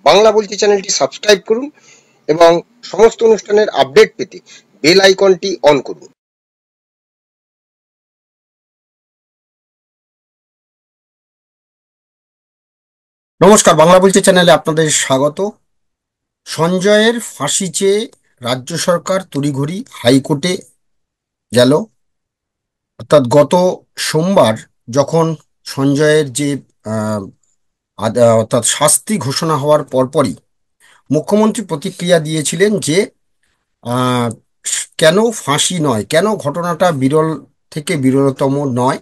বাংলা বলছি চ্যানেলটি সাবস্ক্রাইব করুন এবং সমস্ত অনুষ্ঠানের আপডেট পেতে বেল আইকনটি অন করুন। নমস্কার, বাংলা বলছি চ্যানেলে আপনাদের স্বাগত। সঞ্জয়ের ফাঁসি চেয়ে রাজ্য সরকার তড়িঘড়ি হাইকোর্টে গেল। অর্থাৎ গত সোমবার যখন সঞ্জয়ের যে আহ, অর্থাৎ শাস্তি ঘোষণা হওয়ার পরপরই মুখ্যমন্ত্রী প্রতিক্রিয়া দিয়েছিলেন যে আহ, কেন ফাঁসি নয়, কেন ঘটনাটা বিরল থেকে বিরলতম নয়।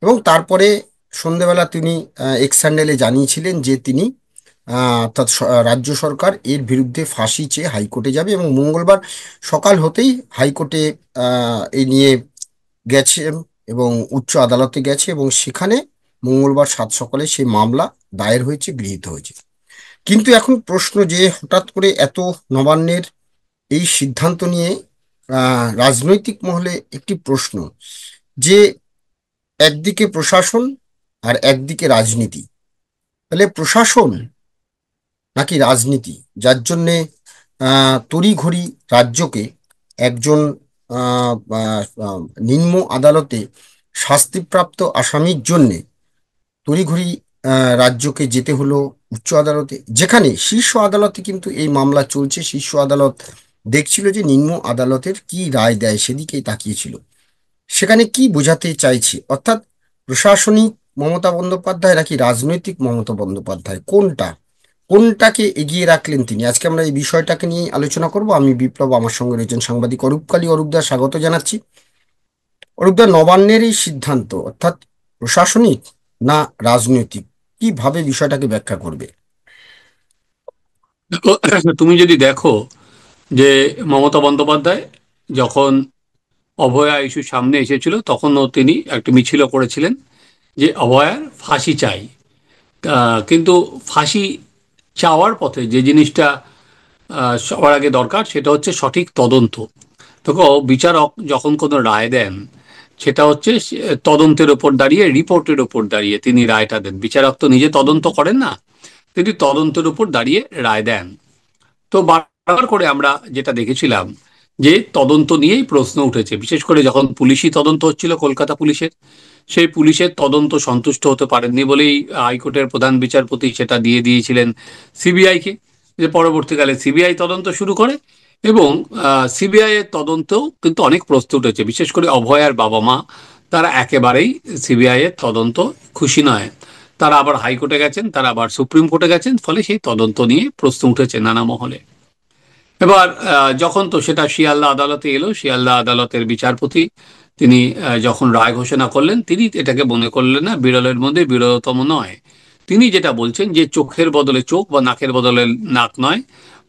এবং তারপরে সন্ধেবেলা তিনি এক্স হ্যান্ডেলে জানিয়েছিলেন যে তিনি অর্থাৎ রাজ্য সরকার এর বিরুদ্ধে ফাঁসি চেয়ে হাইকোর্টে যাবে, এবং মঙ্গলবার সকাল হতেই হাইকোর্টে এই নিয়ে গেছেন এবং উচ্চ আদালতে গেছে, এবং সেখানে মঙ্গলবার সাত সকালে সেই মামলা দায়ের হয়েছে, গৃহীত হয়েছে। কিন্তু এখন প্রশ্ন যে হঠাৎ করে এত নবান্নের এই সিদ্ধান্ত নিয়ে রাজনৈতিক মহলে একটি প্রশ্ন যে একদিকে প্রশাসন আর একদিকে রাজনীতি, তাহলে প্রশাসন নাকি রাজনীতি যার জন্যে তড়িঘড়ি রাজ্যকে একজন আহ, আহ, আহ, নিম্ন আদালতে শাস্তিপ্রাপ্ত আসামির জন্যে তড়িঘড়ি রাজ্যকে যেতে হলো উচ্চ আদালতে, যেখানে শীর্ষ আদালতে কিন্তু এই মামলা চলছে। শীর্ষ আদালত দেখছিল যে নিম্ন আদালতের কি রায় দেয়, সেদিকেই তাকিয়েছিল। সেখানে কি বোঝাতে চাইছে, অর্থাৎ প্রশাসনিক মমতা বন্দ্যোপাধ্যায় নাকি রাজনৈতিক মমতা বন্দ্যোপাধ্যায়, কোনটাকে এগিয়ে রাখলেন তিনি? আজকে আমরা এই বিষয়টাকে নিয়ে আলোচনা করব। আমি বিপ্লব, আমার সঙ্গে রয়েছেন সাংবাদিক অরূপ কালী। অরূপদা, স্বাগত জানাচ্ছি। অরূপদা, নবান্নের এই সিদ্ধান্ত অর্থাৎ প্রশাসনিক না রাজনৈতিক, কিভাবে বিষয়টাকে ব্যাখ্যা করবে? তুমি যদি দেখো যে মমতা বন্দ্যোপাধ্যায় যখন অভয়া ইস্যু সামনে এসেছিল তখনও তিনি একটা মিছিলও করেছিলেন যে অভয়ার ফাঁসি চাই। কিন্তু ফাঁসি চাওয়ার পথে যে জিনিসটা সবার আগে দরকার সেটা হচ্ছে সঠিক তদন্ত। দেখো, বিচারক যখন কোনো রায় দেন সেটা হচ্ছে তদন্তের ওপর দাঁড়িয়ে, রিপোর্টের ওপর দাঁড়িয়ে তিনি রায়টা দেন। বিচারক তো নিজে তদন্ত করেন না, তিনি তদন্তের উপর দাঁড়িয়ে রায় দেন। তো বারবার করে আমরা যেটা দেখেছিলাম যে তদন্ত নিয়েই প্রশ্ন উঠেছে, বিশেষ করে যখন পুলিশি তদন্ত হচ্ছিল কলকাতা পুলিশের, সেই পুলিশের তদন্ত সন্তুষ্ট হতে পারেননি বলেই হাইকোর্টের প্রধান বিচারপতি সেটা দিয়ে দিয়েছিলেন সিবিআইকে, যে পরবর্তীকালে সিবিআই তদন্ত শুরু করে। এবং সিবিআই এর তদন্তেও কিন্তু অনেক প্রশ্ন উঠেছে, বিশেষ করে অভয়ার বাবা মা তারা একেবারেই সিবিআই এর তদন্ত খুশি নয়। তারা আবার হাইকোর্টে গেছেন, তারা আবার সুপ্রিম কোর্টে গেছেন, ফলে সেই তদন্ত নিয়ে প্রশ্ন উঠেছে নানা মহলে। এবার যখন তো সেটা শিয়ালদা আদালতে এলো, শিয়ালদা আদালতের বিচারপতি তিনি যখন রায় ঘোষণা করলেন, তিনি এটাকে মনে করলেন না বিরলের মধ্যে বিরলতম নয়। তিনি যেটা বলছেন যে চোখের বদলে চোখ বা নাকের বদলে নাক নয়,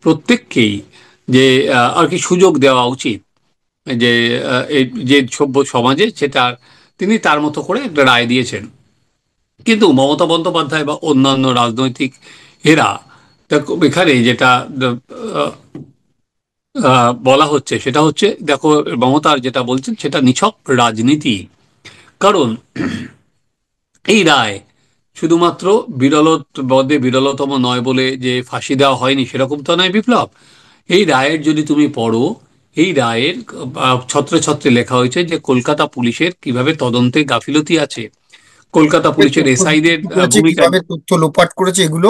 প্রত্যেককেই যে আর কি সুযোগ দেওয়া উচিত, যে এই যে সভ্য সমাজে সেটা তিনি তার মতো করে একটা রায় দিয়েছেন। কিন্তু মমতা বন্দ্যোপাধ্যায় বা অন্যান্য রাজনৈতিক এরা এখানে যেটা আহ, বলা হচ্ছে সেটা হচ্ছে, দেখো মমতার যেটা বলছেন সেটা নিছক রাজনীতি। কারণ এই রায় শুধুমাত্র বিরলতম নয় বলে যে ফাঁসি দেওয়া হয়নি সেরকম তো নয় বিপ্লব। এই রায়ের যদি তুমি পড়ো, এই রায়ের ছত্রে ছত্রে লেখা হয়েছে যে কলকাতা পুলিশের কিভাবে তদন্তে গাফিলতি আছে, কলকাতা পুলিশের এসআইদের ভূমিকা, কিভাবে তথ্য লোপাট করেছে, এগুলো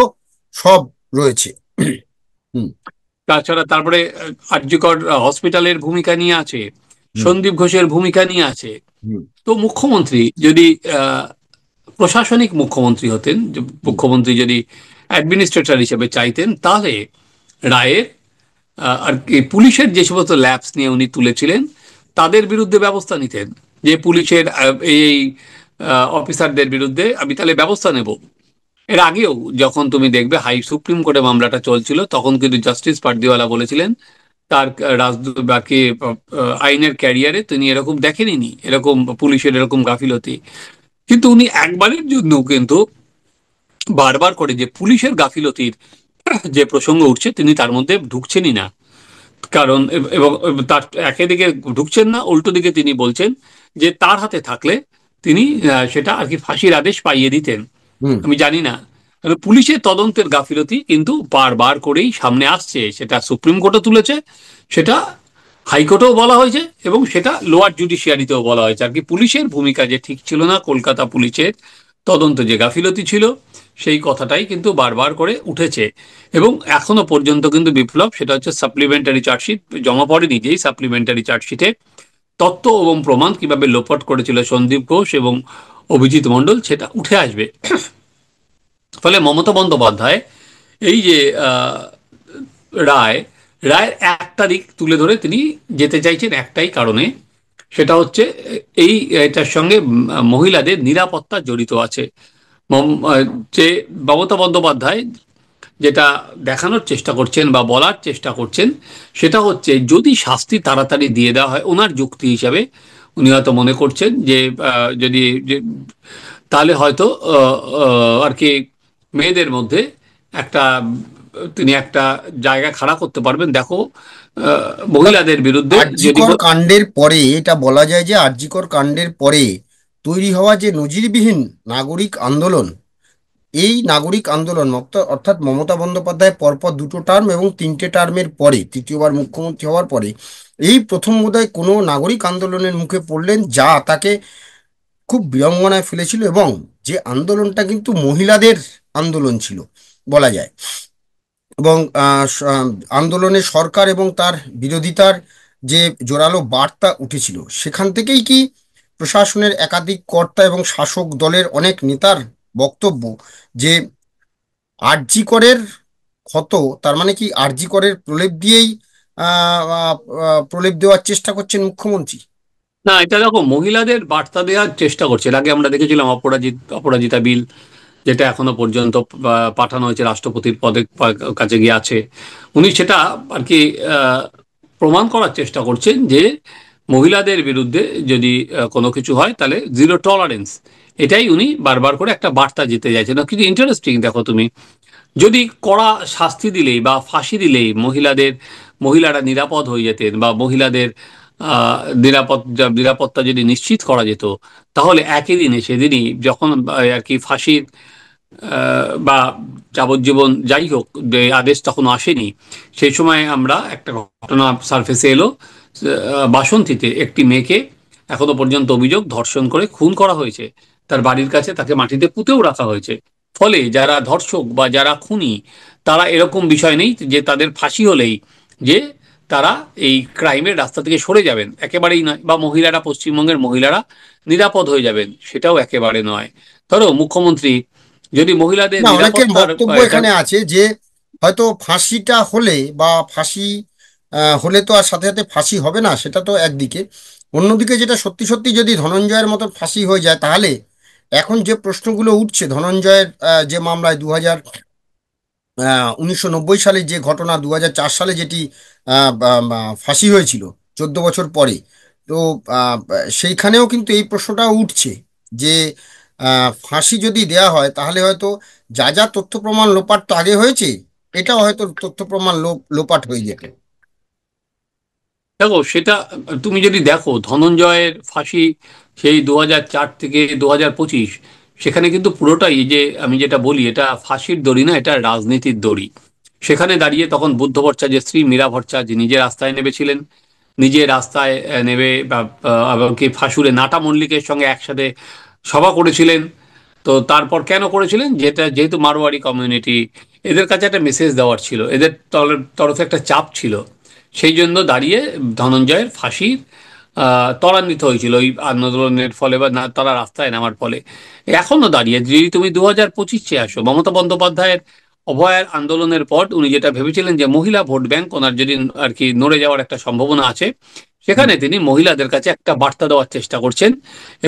সব রয়েছে। হুম। তাছাড়া তারপরে আরজিকর হসপিটালের ভূমিকা নিয়ে আছে, হুম। সন্দীপ ঘোষের ভূমিকা নিয়ে আছে। হুম। তো মুখ্যমন্ত্রী যদি প্রশাসনিক মুখ্যমন্ত্রী হতেন, যে হুম। মুখ্যমন্ত্রী যদি অ্যাডমিনিস্ট্রেটর হিসেবে চাইতেন, তাহলে রায়ের আর কি পুলিশের যে সমস্ত ল্যাবস নিয়ে উনি তুলেছিলেন তাদের বিরুদ্ধে ব্যবস্থা নিতেন, যে পুলিশের এই অফিসারদের বিরুদ্ধে আমি তাহলে ব্যবস্থা নেব। এর আগেও যখন তুমি দেখবে সুপ্রিম কোর্টে মামলাটা চলছিল, তখন কিন্তু জাস্টিস পারদিওয়ালা বলেছিলেন তার বাকি আইনের ক্যারিয়ারে তিনি এরকম দেখেনি, এরকম পুলিশের এরকম গাফিলতি। কিন্তু উনি একবারের জন্য কিন্তু বারবার করে যে পুলিশের গাফিলতির যে প্রসঙ্গ উঠছে তিনি তার মধ্যে ঢুকছেনই না। কারণ এবং তার একেদিকে ঢুকছেন না, উল্টো দিকে তিনি বলছেন যে তার হাতে থাকলে তিনি সেটা আর কি ফাঁসির আদেশ পাইয়ে দিতেন। হুম। আমি জানি না পুলিশের তদন্তের গাফিলতি কিন্তু বারবার করেই সামনে আসছে, সেটা সুপ্রিম কোর্টও তুলেছে, সেটা হাইকোর্টেও বলা হয়েছে, এবং সেটা লোয়ার জুডিশিয়ারিতেও বলা হয়েছে আর কি। পুলিশের ভূমিকা যে ঠিক ছিল না, কলকাতা পুলিশের তদন্ত যে গাফিলতি ছিল, সেই কথাটাই কিন্তু বারবার করে উঠেছে। এবং এখনো পর্যন্ত কিন্তু বিপ্লব, সেটা হচ্ছে সাপ্লিমেন্টারি চার্জশিট জমা পড়েনি, যেই সাপ্লিমেন্টারি চার্জশিটে তথ্য এবং প্রমাণ কিভাবে লোপাট করেছিল সন্দীপ ঘোষ এবং অভিজিৎ মণ্ডল, সেটা উঠে আসবে। ফলে মমতা বন্দ্যোপাধ্যায় এই যে রায় রায়ের একটা দিক তুলে ধরে তিনি যেতে চাইছেন একটাই কারণে, সেটা হচ্ছে এটার সঙ্গে মহিলাদের নিরাপত্তা জড়িত আছে। যে মমতা বন্দ্যোপাধ্যায় যেটা দেখানোর চেষ্টা করছেন বা বলার চেষ্টা করছেন, সেটা হচ্ছে যদি শাস্তি তাড়াতাড়ি দিয়ে দেওয়া হয়, ওনার যুক্তি হিসাবে উনি হয়তো মনে করছেন যে যদি তাহলে হয়তো আর কি মেয়েদের মধ্যে একটা তিনি একটা জায়গা খাড়া করতে পারবেন। দেখো, মহিলাদের বিরুদ্ধে যদি আরজিকর কাণ্ডের পরে এটা বলা যায় যে আরজিকর কাণ্ডের পরে তৈরি হওয়া যে নজিরবিহীন নাগরিক আন্দোলন, এই নাগরিক আন্দোলন অর্থাৎ মমতা বন্দ্যোপাধ্যায় পরপর দুটো টার্ম এবং তিনটে টার্মের পরে তৃতীয়বার মুখ্যমন্ত্রী হওয়ার পরে এই প্রথম বোধহয় কোনো নাগরিক আন্দোলনের মুখে পড়লেন যা তাকে খুব বিড়ম্বনায় ফেলেছিল, এবং যে আন্দোলনটা কিন্তু মহিলাদের আন্দোলন ছিল বলা যায়। এবং আন্দোলনে সরকার এবং তার বিরোধিতার যে জোরালো বার্তা উঠেছিল, সেখান থেকেই কি প্রশাসনের একাধিক কর্তা এবং শাসক দলের অনেক নেতার বক্তব্য যে আরজি করের ক্ষত, তার মানে কি আরজি করের প্রলেপ দিয়েই প্রলেপ দেওয়ার চেষ্টা করছেন মুখ্যমন্ত্রী? না, এটা দেখো মহিলাদের বার্তা দেওয়ার চেষ্টা করছে। এর আগে আমরা দেখেছিলাম অপরাজিতা বিল, যেটা এখনো পর্যন্ত পাঠানো হয়েছে রাষ্ট্রপতির কাছে গিয়ে আছে। উনি সেটা আর কি প্রমাণ করার চেষ্টা করছেন যে মহিলাদের বিরুদ্ধে যদি কোনো কিছু হয় তাহলে জিরো টলারেন্স, এটাই উনি বারবার করে একটা বার্তা দিতে চাইছেন। কিন্তু ইন্টারেস্টিং, দেখো তুমি, যদি কড়া শাস্তি দিলেই বা ফাঁসি দিলেই মহিলারা নিরাপদ হয়ে যেতেন, বা মহিলাদের নিরাপত্তা যদি নিশ্চিত করা যেত, তাহলে একই দিনে সেদিনই যখন আর কি ফাঁসির বা যাবজ্জীবন যাই হোক যে আদেশ তখন আসেনি, সেই সময় আমরা একটা ঘটনা সার্ফেসে এলো। বাসন্তীতে একটি মেয়েকে এখনো পর্যন্ত অভিযোগ ধর্ষণ করে খুন করা হয়েছে, তার বাড়ির কাছে তাকে মাটিতে পুঁতেও রাখা হয়েছে। ফলে যারা ধর্ষক বা যারা খুনি, তারা এরকম বিষয় নেই যে তাদের ফাঁসি হলেই যে তারা এই ক্রাইমের রাস্তা থেকে সরে যাবেন, একেবারেই নয়। বা মহিলারা, পশ্চিমবঙ্গের মহিলারা নিরাপদ হয়ে যাবেন, সেটাও একেবারে নয়। ধরো মুখ্যমন্ত্রী যদি মহিলাদের না, অনেকের নিরাপত্তার বক্তব্য এখানে আছে যে হয়তো ফাঁসিটা হলে বা ফাঁসি হলে তো আর সাথে সাথে ফাঁসি হবে না, সেটা তো একদিকে। অন্যদিকে যেটা সত্যি সত্যি যদি ধনঞ্জয়ের মতো ফাঁসি হয়ে যায়, তাহলে এখন যে প্রশ্নগুলো উঠছে ধনঞ্জয়ের যে মামলায় 1990 সালে যে ঘটনা, 2004 সালে যেটি ফাঁসি হয়েছিল 14 বছর পরে, তো আহ, সেইখানেও কিন্তু এই প্রশ্নটাও উঠছে যে ফাঁসি যদি দেয়া হয় তাহলে হয়তো যা যা তথ্য প্রমাণ লোপাট তো আগে হয়েছে, এটাও হয়তো তথ্য প্রমাণ লোপাট হয়ে যেত। দেখো, সেটা তুমি যদি দেখো ধনঞ্জয়ের ফাঁসি সেই 2004 থেকে 2025, সেখানে কিন্তু পুরোটাই এই যে আমি যেটা বলি, এটা ফাঁসির দড়ি না, এটা রাজনীতির দড়ি। সেখানে দাঁড়িয়ে তখন বুদ্ধ ভট্টাচার্যের স্ত্রী মীরা ভট্টাচার্য নিজে রাস্তায় নেমেছিলেন, নিজে রাস্তায় নেমে এমনকি ফাঁসুরে নাটা মল্লিকের সঙ্গে একসাথে সভা করেছিলেন। তো তারপর কেন করেছিলেন, যেহেতু মারোয়ারি কমিউনিটি, এদের কাছে একটা মেসেজ দেওয়ার ছিল, এদের তরফে একটা চাপ ছিল, সেই জন্য দাঁড়িয়ে ধনঞ্জয়ের ফাঁসি ত্বরান্বিত হয়েছিল ওই আন্দোলনের ফলে বা তারা রাস্তায় নামার ফলে। এখনো দাঁড়িয়ে যদি তুমি 2025-এ আসো, মমতা বন্দ্যোপাধ্যায়ের অভয়ার আন্দোলনের পর উনি যেটা ভেবেছিলেন যে মহিলা ভোট ব্যাংক ওনার যদি আর কি নড়ে যাওয়ার একটা সম্ভাবনা আছে, সেখানে তিনি মহিলাদের কাছে একটা বার্তা দেওয়ার চেষ্টা করছেন।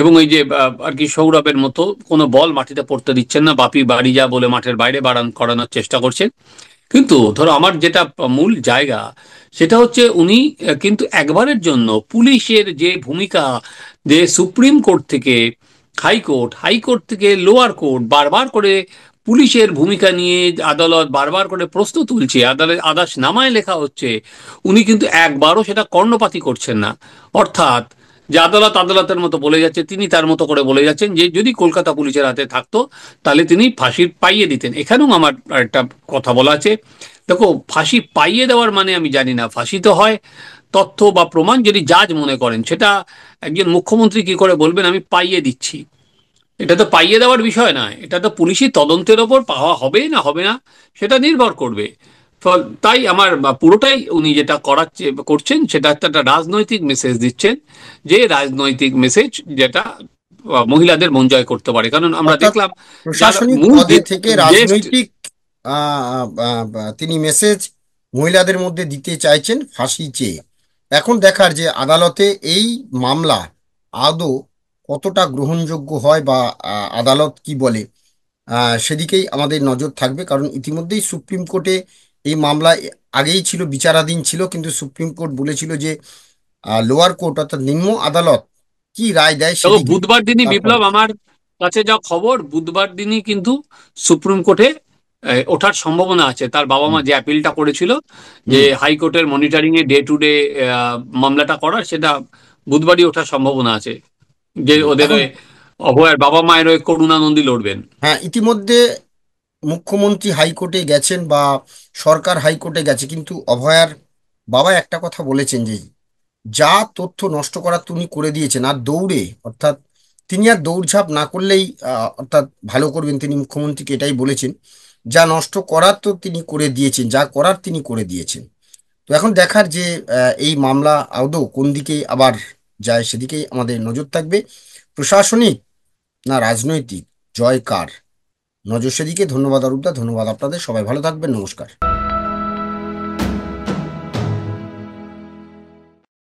এবং এই যে আর কি সৌরভের মতো কোনো বল মাটিতে পড়তে দিচ্ছেন না, বাপি বাড়ি যা বলে মাঠের বাইরে করানোর চেষ্টা করছেন। কিন্তু ধরো আমার যেটা মূল জায়গা, সেটা হচ্ছে উনি কিন্তু একবারের জন্য পুলিশের যে ভূমিকা, যে সুপ্রিম কোর্ট থেকে হাইকোর্ট, হাইকোর্ট থেকে লোয়ার কোর্ট বারবার করে পুলিশের ভূমিকা নিয়ে আদালত বারবার করে প্রশ্ন তুলছে, আদালত নামায় লেখা হচ্ছে, উনি কিন্তু একবারও সেটা কর্ণপাতই করছেন না। অর্থাৎ যে আদালত আদালতের মতো বলে যাচ্ছে, তিনি তার মতো করে বলে যাচ্ছেন যে যদি কলকাতা পুলিশের হাতে থাকতো তাহলে তিনি ফাঁসির পাইয়ে দিতেন। এখানেও আমার একটা কথা বলা আছে। দেখো, ফাঁসি পাইয়ে দেওয়ার মানে আমি জানি না। ফাঁসি তো হয় তথ্য বা প্রমাণ যদি জাজ মনে করেন, সেটা একজন মুখ্যমন্ত্রী কি করে বলবেন আমি পাইয়ে দিচ্ছি? এটা তো পাইয়ে দেওয়ার বিষয় নয়, এটা তো পুলিশি তদন্তের ওপর পাওয়া হবে না হবে না সেটা নির্ভর করবে। তাই আমার পুরোটাই উনি যেটা করছেন সেটা একটা রাজনৈতিক মেসেজ দিচ্ছেন, যে রাজনৈতিক মেসেজ যেটা মহিলাদের মন জয় করতে পারে। কারণ আমরা অর্থাৎ দেখলাম যারা প্রশাসনিক মূল পদে থেকে গেস্ট, রাজনৈতিক তিনি মেসেজ মহিলাদের মধ্যে দিতে চাইছেন ফাঁসি চেয়ে। এখন দেখার যে আদালতে এই মামলা আদৌ কতটা গ্রহণযোগ্য হয় বা আদালত কি বলে, সেদিকেই আমাদের নজর থাকবে। কারণ ইতিমধ্যেই সুপ্রিম কোর্টে এই মামলা আগেই ছিল, বিচারাধীন ছিল, কিন্তু সুপ্রিম কোর্ট বলেছিল যে লোয়ার কোর্ট অর্থাৎ নিম্ন আদালত কি রায় দেয় দেখো সেদিকে বুধবার দিনই, তারপরে। বিপ্লব, আমার কাছে যা খবর, বুধবার দিনই কিন্তু সুপ্রিম কোর্টে ওঠার সম্ভাবনা আছে। তার বাবা মা হুম, যে অ্যাপিলটা করেছিল যে হুম। হাইকোর্টের মনিটরিং এ ডে টু ডে মামলাটা করার, সেটা বুধবারই ওঠার সম্ভাবনা আছে। যে ওদের এখন ওই অভয়ের বাবা মায়ের ওই করুণা নন্দী লড়বেন। হ্যাঁ, ইতিমধ্যে মুখ্যমন্ত্রী হাইকোর্টে গেছেন বা সরকার হাইকোর্টে গেছে, কিন্তু অভয়ার বাবা একটা কথা বলেছেন যে যা তথ্য নষ্ট করার তিনি করে দিয়েছেন, আর দৌড়ে অর্থাৎ তিনি আর দৌড়ঝাঁপ না করলেই অর্থাৎ ভালো করবেন। তিনি মুখ্যমন্ত্রীকে এটাই বলেছেন, যা নষ্ট করার তো তিনি করে দিয়েছেন, যা করার তিনি করে দিয়েছেন। তো এখন দেখার যে এই মামলা আদৌ কোন দিকে আবার যায়, সেদিকেই আমাদের নজর থাকবে। প্রশাসনিক না রাজনৈতিক, জয় কার, নজর সেদিকে। ধন্যবাদ অরূপদা, ধন্যবাদ আপনাদের। সবাই ভালো থাকবেন, নমস্কার।